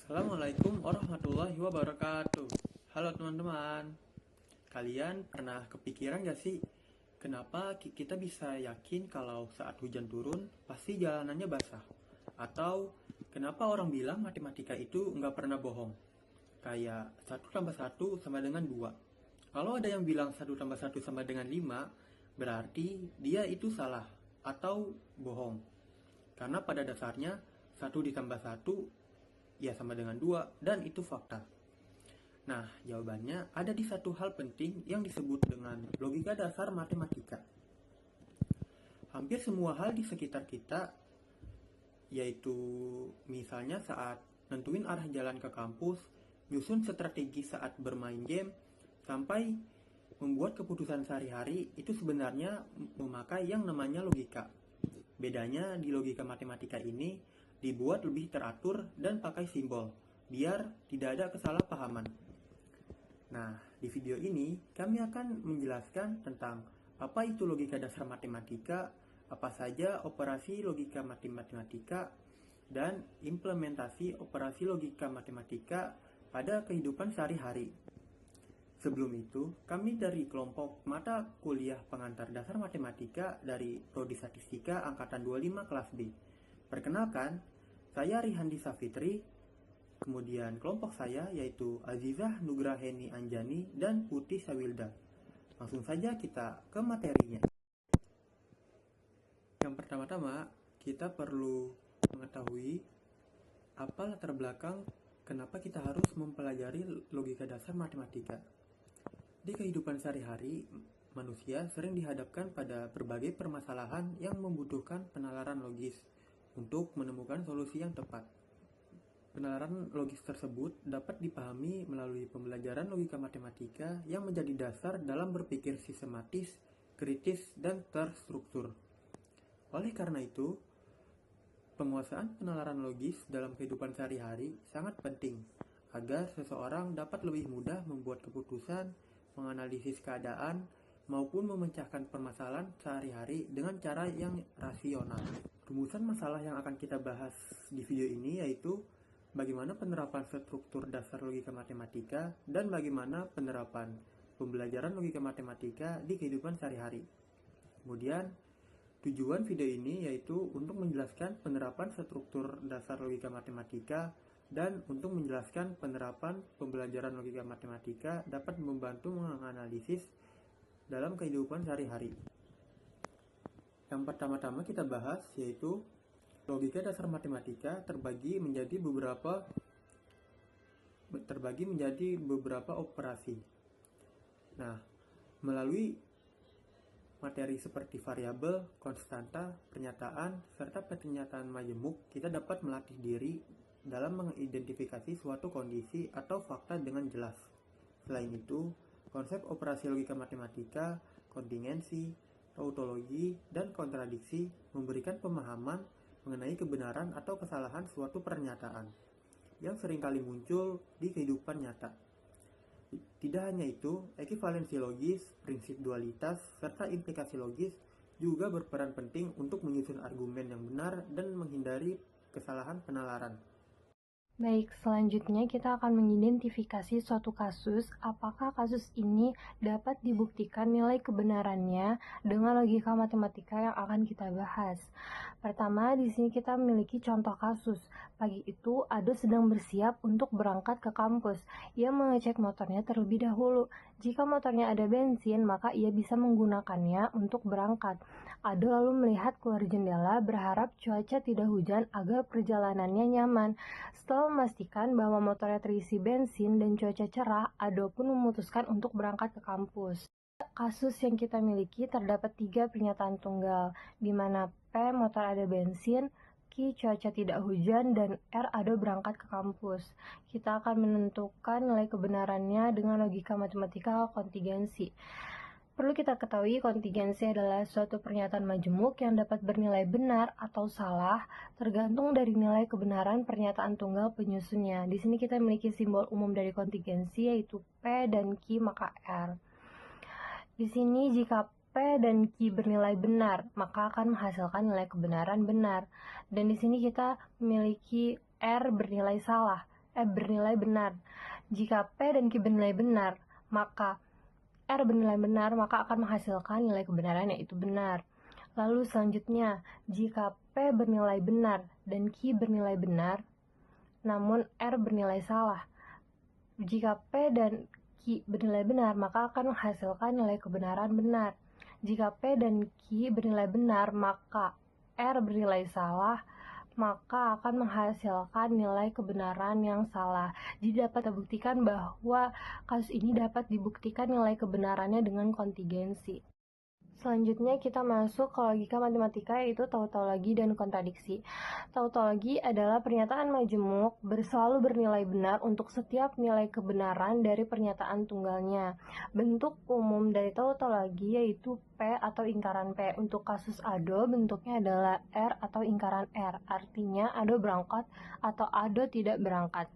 Assalamualaikum warahmatullahi wabarakatuh. Halo teman-teman. Kalian pernah kepikiran gak sih kenapa kita bisa yakin kalau saat hujan turun pasti jalanannya basah? Atau kenapa orang bilang matematika itu nggak pernah bohong? Kayak 1 tambah 1 sama dengan 2. Kalau ada yang bilang 1 tambah 1 sama dengan 5, berarti dia itu salah atau bohong. Karena pada dasarnya 1 ditambah 1 ya sama dengan 2 dan itu fakta. Nah, jawabannya ada di satu hal penting yang disebut dengan logika dasar matematika. Hampir semua hal di sekitar kita, yaitu misalnya saat nentuin arah jalan ke kampus, nyusun strategi saat bermain game, sampai membuat keputusan sehari-hari, itu sebenarnya memakai yang namanya logika. Bedanya di logika matematika ini dibuat lebih teratur dan pakai simbol, biar tidak ada kesalahpahaman. Nah, di video ini kami akan menjelaskan tentang apa itu logika dasar matematika, apa saja operasi logika matematika, dan implementasi operasi logika matematika pada kehidupan sehari-hari. Sebelum itu, kami dari kelompok mata kuliah pengantar dasar matematika dari Prodi Statistika Angkatan 25 kelas B. Perkenalkan, saya Rihandi Safitri, kemudian kelompok saya yaitu Azizah Nugraheni Anjani dan Putih Sawilda. Langsung saja kita ke materinya. Yang pertama-tama, kita perlu mengetahui apa latar belakang kenapa kita harus mempelajari logika dasar matematika. Di kehidupan sehari-hari, manusia sering dihadapkan pada berbagai permasalahan yang membutuhkan penalaran logis untuk menemukan solusi yang tepat. Penalaran logis tersebut dapat dipahami melalui pembelajaran logika matematika yang menjadi dasar dalam berpikir sistematis, kritis, dan terstruktur. Oleh karena itu, penguasaan penalaran logis dalam kehidupan sehari-hari sangat penting agar seseorang dapat lebih mudah membuat keputusan, menganalisis keadaan, maupun memecahkan permasalahan sehari-hari dengan cara yang rasional. Rumusan masalah yang akan kita bahas di video ini yaitu bagaimana penerapan struktur dasar logika matematika dan bagaimana penerapan pembelajaran logika matematika di kehidupan sehari-hari. Kemudian, tujuan video ini yaitu untuk menjelaskan penerapan struktur dasar logika matematika dan untuk menjelaskan penerapan pembelajaran logika matematika dapat membantu menganalisis dalam kehidupan sehari-hari. Yang pertama-tama kita bahas yaitu logika dasar matematika terbagi menjadi beberapa operasi. Nah, melalui materi seperti variabel, konstanta, pernyataan, serta pernyataan majemuk, kita dapat melatih diri dalam mengidentifikasi suatu kondisi atau fakta dengan jelas. Selain itu, konsep operasi logika matematika, kontingensi, tautologi, dan kontradiksi memberikan pemahaman mengenai kebenaran atau kesalahan suatu pernyataan yang seringkali muncul di kehidupan nyata. Tidak hanya itu, ekivalensi logis, prinsip dualitas, serta implikasi logis juga berperan penting untuk menyusun argumen yang benar dan menghindari kesalahan penalaran. Baik, selanjutnya kita akan mengidentifikasi suatu kasus, apakah kasus ini dapat dibuktikan nilai kebenarannya dengan logika matematika yang akan kita bahas. Pertama, di sini kita memiliki contoh kasus. Pagi itu, Ado sedang bersiap untuk berangkat ke kampus. Ia mengecek motornya terlebih dahulu. Jika motornya ada bensin, maka ia bisa menggunakannya untuk berangkat. Ado lalu melihat keluar jendela berharap cuaca tidak hujan agar perjalanannya nyaman. Setelah memastikan bahwa motornya terisi bensin dan cuaca cerah, Ado pun memutuskan untuk berangkat ke kampus. Kasus yang kita miliki terdapat 3 pernyataan tunggal, di mana P motor ada bensin, Q cuaca tidak hujan, dan R Ado berangkat ke kampus. Kita akan menentukan nilai kebenarannya dengan logika matematika kontingensi. Perlu kita ketahui kontingensi adalah suatu pernyataan majemuk yang dapat bernilai benar atau salah tergantung dari nilai kebenaran pernyataan tunggal penyusunnya. Di sini kita memiliki simbol umum dari kontingensi yaitu P dan Q maka R. Di sini jika P dan Q bernilai benar, maka akan menghasilkan nilai kebenaran benar. Dan di sini kita memiliki R bernilai salah. bernilai benar. Jika P dan Q bernilai benar, maka R bernilai benar, maka akan menghasilkan nilai kebenaran yaitu benar. Lalu selanjutnya, jika P bernilai benar dan Q bernilai benar, namun R bernilai salah. Jika P dan Q bernilai benar, maka akan menghasilkan nilai kebenaran benar. Jika P dan Q bernilai benar, maka R bernilai salah, maka akan menghasilkan nilai kebenaran yang salah. Jadi dapat dibuktikan bahwa kasus ini dapat dibuktikan nilai kebenarannya dengan kontingensi. Selanjutnya kita masuk ke logika matematika, yaitu tautologi dan kontradiksi. Tautologi adalah pernyataan majemuk selalu bernilai benar untuk setiap nilai kebenaran dari pernyataan tunggalnya. Bentuk umum dari tautologi yaitu P atau ingkaran P. Untuk kasus ADO bentuknya adalah R atau ingkaran R, artinya ADO berangkat atau ADO tidak berangkat.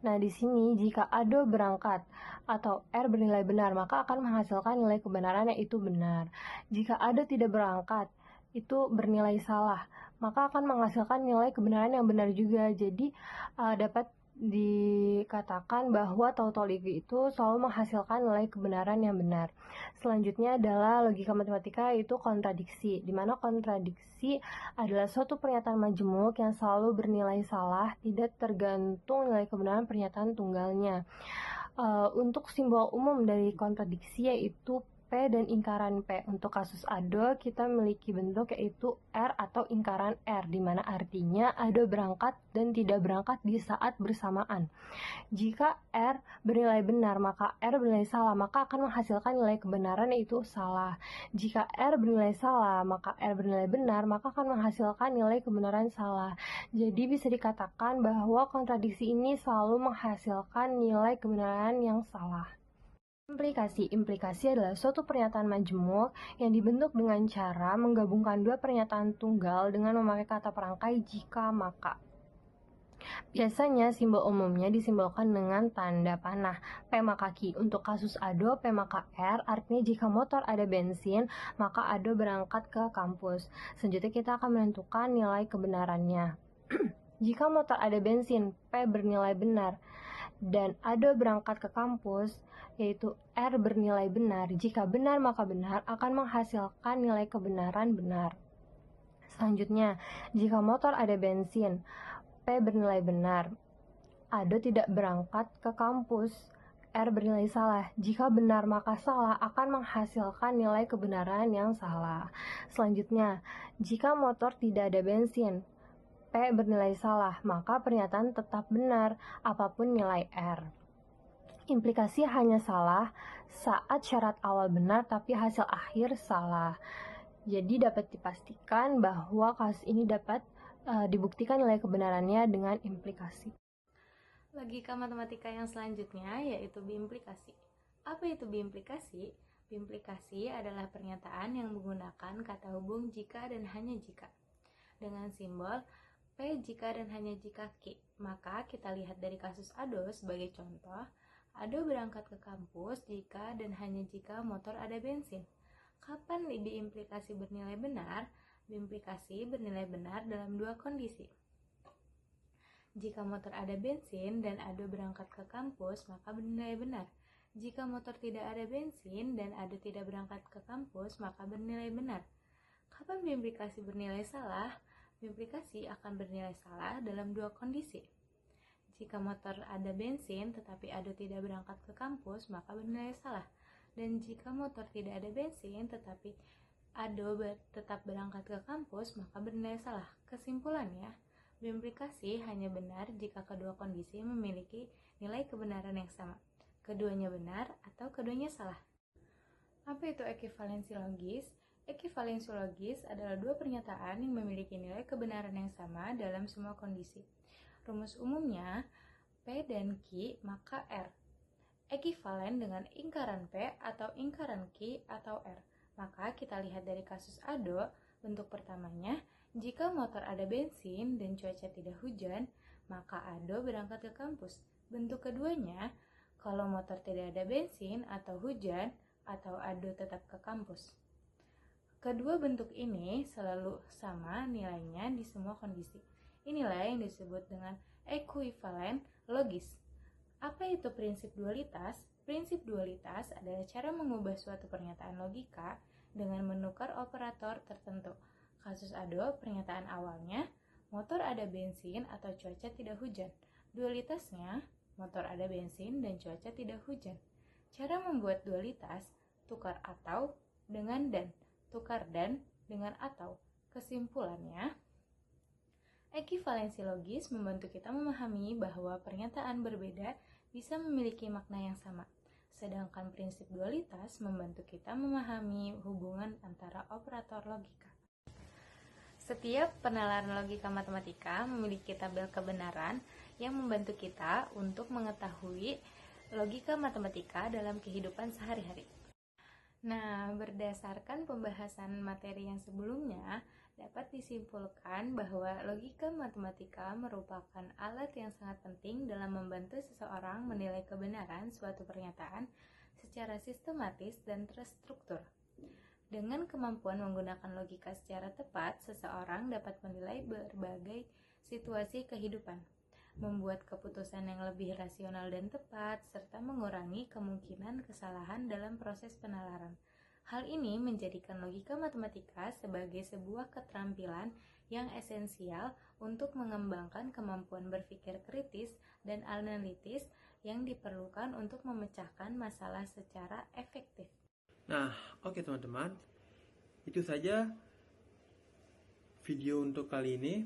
Nah, di sini jika ADO berangkat atau R bernilai benar, maka akan menghasilkan nilai kebenaran yaitu benar. Jika ADO tidak berangkat, itu bernilai salah, maka akan menghasilkan nilai kebenaran yang benar juga. Jadi dapat dikatakan bahwa tautologi itu selalu menghasilkan nilai kebenaran yang benar. Selanjutnya adalah logika matematika, yaitu kontradiksi, di mana kontradiksi adalah suatu pernyataan majemuk yang selalu bernilai salah, tidak tergantung nilai kebenaran pernyataan tunggalnya. Untuk simbol umum dari kontradiksi yaitu P dan ingkaran P. Untuk kasus ADO kita memiliki bentuk yaitu R atau ingkaran R, di mana artinya ADO berangkat dan tidak berangkat di saat bersamaan. Jika R bernilai benar, maka R bernilai salah, maka akan menghasilkan nilai kebenaran yaitu salah. Jika R bernilai salah, maka R bernilai benar, maka akan menghasilkan nilai kebenaran salah. Jadi bisa dikatakan bahwa kontradiksi ini selalu menghasilkan nilai kebenaran yang salah. Implikasi adalah suatu pernyataan majemuk yang dibentuk dengan cara menggabungkan dua pernyataan tunggal dengan memakai kata perangkai jika maka. Biasanya simbol umumnya disimbolkan dengan tanda panah P maka Q. Untuk kasus ADO P maka R artinya jika motor ada bensin, maka ADO berangkat ke kampus. Selanjutnya kita akan menentukan nilai kebenarannya. Jika motor ada bensin, P bernilai benar dan ADO berangkat ke kampus, yaitu R bernilai benar. Jika benar maka benar akan menghasilkan nilai kebenaran benar. Selanjutnya, jika motor ada bensin, P bernilai benar, ADO tidak berangkat ke kampus, R bernilai salah. Jika benar maka salah akan menghasilkan nilai kebenaran yang salah. Selanjutnya, jika motor tidak ada bensin, P bernilai salah, maka pernyataan tetap benar apapun nilai R. Implikasi hanya salah saat syarat awal benar tapi hasil akhir salah. Jadi dapat dipastikan bahwa kasus ini dapat dibuktikan nilai kebenarannya dengan implikasi. Logika matematika yang selanjutnya yaitu biimplikasi. Apa itu biimplikasi? Biimplikasi adalah pernyataan yang menggunakan kata hubung jika dan hanya jika dengan simbol P jika dan hanya jika Q. Maka kita lihat dari kasus ADO sebagai contoh. ADO berangkat ke kampus jika dan hanya jika motor ada bensin. Kapan biimplikasi bernilai benar? Biimplikasi bernilai benar dalam dua kondisi. Jika motor ada bensin dan ADO berangkat ke kampus, maka bernilai benar. Jika motor tidak ada bensin dan ADO tidak berangkat ke kampus, maka bernilai benar. Kapan biimplikasi bernilai salah? Biimplikasi akan bernilai salah dalam dua kondisi. Jika motor ada bensin tetapi ADO tidak berangkat ke kampus, maka bernilai salah. Dan jika motor tidak ada bensin tetapi ADO tetap berangkat ke kampus, maka bernilai salah. Kesimpulannya, biimplikasi hanya benar jika kedua kondisi memiliki nilai kebenaran yang sama. Keduanya benar atau keduanya salah. Apa itu ekivalensi logis? Ekivalensi logis adalah dua pernyataan yang memiliki nilai kebenaran yang sama dalam semua kondisi. Rumus umumnya, P dan Q maka R. Ekivalen dengan ingkaran P atau ingkaran Q atau R. Maka kita lihat dari kasus ADO, bentuk pertamanya, jika motor ada bensin dan cuaca tidak hujan, maka ADO berangkat ke kampus. Bentuk keduanya, kalau motor tidak ada bensin atau hujan, atau ADO tetap ke kampus. Kedua bentuk ini selalu sama nilainya di semua kondisi. Inilah yang disebut dengan ekuivalen logis. Apa itu prinsip dualitas? Prinsip dualitas adalah cara mengubah suatu pernyataan logika dengan menukar operator tertentu. Kasus Ado, pernyataan awalnya, motor ada bensin atau cuaca tidak hujan. Dualitasnya, motor ada bensin dan cuaca tidak hujan. Cara membuat dualitas, tukar atau dengan dan, tukar dan dengan atau. Kesimpulannya, ekivalensi logis membantu kita memahami bahwa pernyataan berbeda bisa memiliki makna yang sama. Sedangkan prinsip dualitas membantu kita memahami hubungan antara operator logika. Setiap penalaran logika matematika memiliki tabel kebenaran yang membantu kita untuk mengetahui logika matematika dalam kehidupan sehari-hari. Nah, berdasarkan pembahasan materi yang sebelumnya, dapat disimpulkan bahwa logika matematika merupakan alat yang sangat penting dalam membantu seseorang menilai kebenaran suatu pernyataan secara sistematis dan terstruktur. Dengan kemampuan menggunakan logika secara tepat, seseorang dapat menilai berbagai situasi kehidupan, membuat keputusan yang lebih rasional dan tepat, serta mengurangi kemungkinan kesalahan dalam proses penalaran. Hal ini menjadikan logika matematika sebagai sebuah keterampilan yang esensial untuk mengembangkan kemampuan berpikir kritis dan analitis yang diperlukan untuk memecahkan masalah secara efektif. Nah, oke teman-teman, itu saja video untuk kali ini.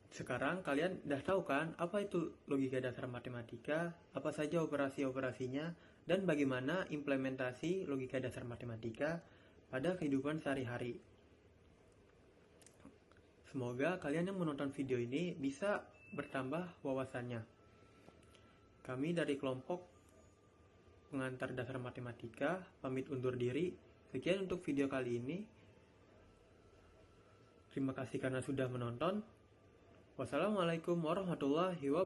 Sekarang kalian udah tahu kan apa itu logika dasar matematika, apa saja operasi-operasinya, dan bagaimana implementasi logika dasar matematika pada kehidupan sehari-hari. Semoga kalian yang menonton video ini bisa bertambah wawasannya. Kami dari kelompok pengantar dasar matematika pamit undur diri. Sekian untuk video kali ini. Terima kasih karena sudah menonton. Wassalamualaikum warahmatullahi wabarakatuh.